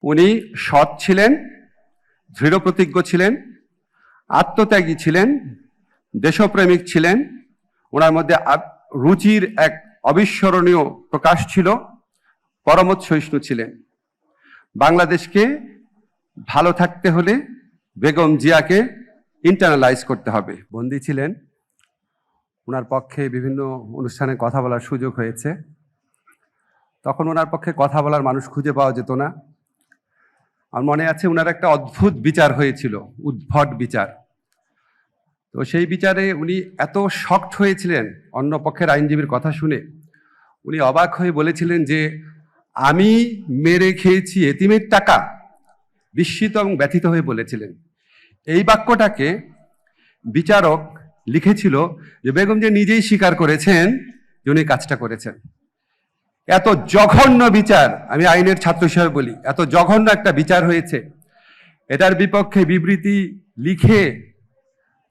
উনি সৎ ছিলেন, দৃঢ়প্রতিজ্ঞ ছিলেন, আত্মত্যাগী ছিলেন, দেশপ্রেমিক ছিলেন। ওনার মধ্যে রুচির এক অবিস্মরণীয় প্রকাশ ছিল, পরমত সহিষ্ণু ছিলেন। বাংলাদেশকে ভালো থাকতে হলে বেগম জিয়াকে ইন্টারনালাইজ করতে হবে। বন্দী ছিলেন, ওনার পক্ষে বিভিন্ন অনুষ্ঠানে কথা বলার সুযোগ হয়েছে। তখন ওনার পক্ষে কথা বলার মানুষ খুঁজে পাওয়া যেত না। আর মনে আছে ওনার একটা অদ্ভুত বিচার হয়েছিল, উদ্ভট বিচার। তো সেই বিচারে উনি এত শকড হয়েছিলেন অন্য পক্ষের আইনজীবীর কথা শুনে। উনি অবাক হয়ে বলেছিলেন যে আমি মেরে খেয়েছি এতিমের টাকা। বিস্মিত এবং ব্যথিত হয়ে বলেছিলেন। এই বাক্যটাকে বিচারক লিখেছিল যে বেগম যে নিজেই স্বীকার করেছেন যে উনি কাজটা করেছেন। এত জঘন্য বিচার, আমি আইনের ছাত্র হিসেবে বলি, এত জঘন্য একটা বিচার হয়েছে। এটার বিপক্ষে বিবৃতি লিখে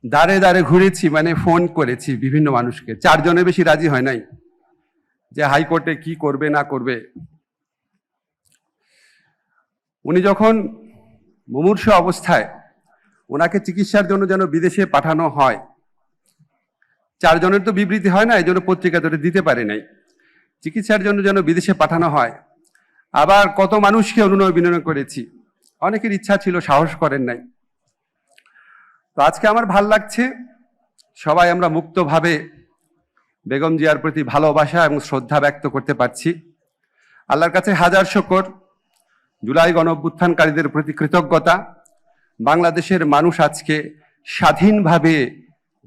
দাঁড়ে দাঁড়ে ঘুরেছি, মানে ফোন করেছি বিভিন্ন মানুষকে। 4 জনের বেশি রাজি হয় নাই যে হাইকোর্টে কি করবে না করবে। উনি যখন মুমূর্ষ অবস্থায় ওনাকে চিকিৎসার জন্য যেন বিদেশে পাঠানো হয়, 4 জনের তো বিবৃতি হয় না, এই জন্য পত্রিকা ধরে দিতে পারে নাই। চিকিৎসার জন্য যেন বিদেশে পাঠানো হয়। আবার কত মানুষকে অনুনয় বিনয় করেছি, অনেকের ইচ্ছা ছিল, সাহস করেন নাই। তো আজকে আমার ভাল লাগছে, সবাই আমরা মুক্তভাবে বেগম জিয়ার প্রতি ভালোবাসা এবং শ্রদ্ধা ব্যক্ত করতে পারছি। আল্লাহর কাছে হাজার শুকর। জুলাই গণঅভ্যুত্থানকারীদের প্রতি কৃতজ্ঞতা। বাংলাদেশের মানুষ আজকে স্বাধীনভাবে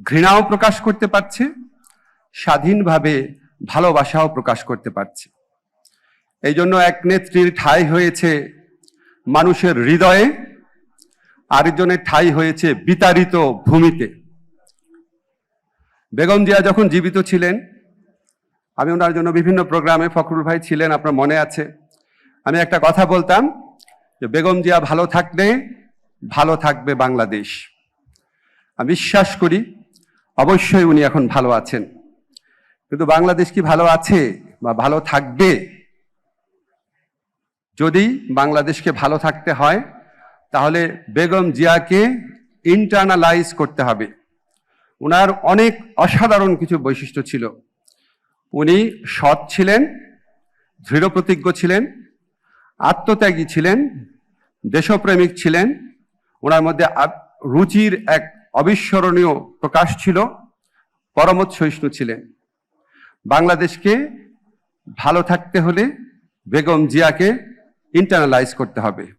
ঘৃণাও প্রকাশ করতে পারছে, স্বাধীনভাবে ভালোবাসাও প্রকাশ করতে পারছে। এই জন্য এক নেত্রীর ঠাঁই হয়েছে মানুষের হৃদয়ে, আরেকজনের ঠাঁই হয়েছে বিতাড়িত ভূমিতে। বেগম জিয়া যখন জীবিত ছিলেন, আমি ওনার জন্য বিভিন্ন প্রোগ্রামে, ফখরুল ভাই ছিলেন, আপনার মনে আছে, আমি একটা কথা বলতাম যে বেগম জিয়া ভালো থাকলে ভালো থাকবে বাংলাদেশ। আমি বিশ্বাস করি অবশ্যই উনি এখন ভালো আছেন, কিন্তু বাংলাদেশ কি ভালো আছে বা ভালো থাকবে? যদি বাংলাদেশকে ভালো থাকতে হয় তাহলে বেগম জিয়াকে ইন্টারনালাইজ করতে হবে। ওনার অনেক অসাধারণ কিছু বৈশিষ্ট্য ছিল। উনি সৎ ছিলেন, দৃঢ়প্রতিজ্ঞ ছিলেন, আত্মত্যাগী ছিলেন, দেশপ্রেমিক ছিলেন। ওনার মধ্যে রুচির এক অবিস্মরণীয় প্রকাশ ছিল, পরমত সহিষ্ণু ছিলেন। বাংলাদেশকে ভালো থাকতে হলে বেগম জিয়াকে ইন্টারনালাইজ করতে হবে।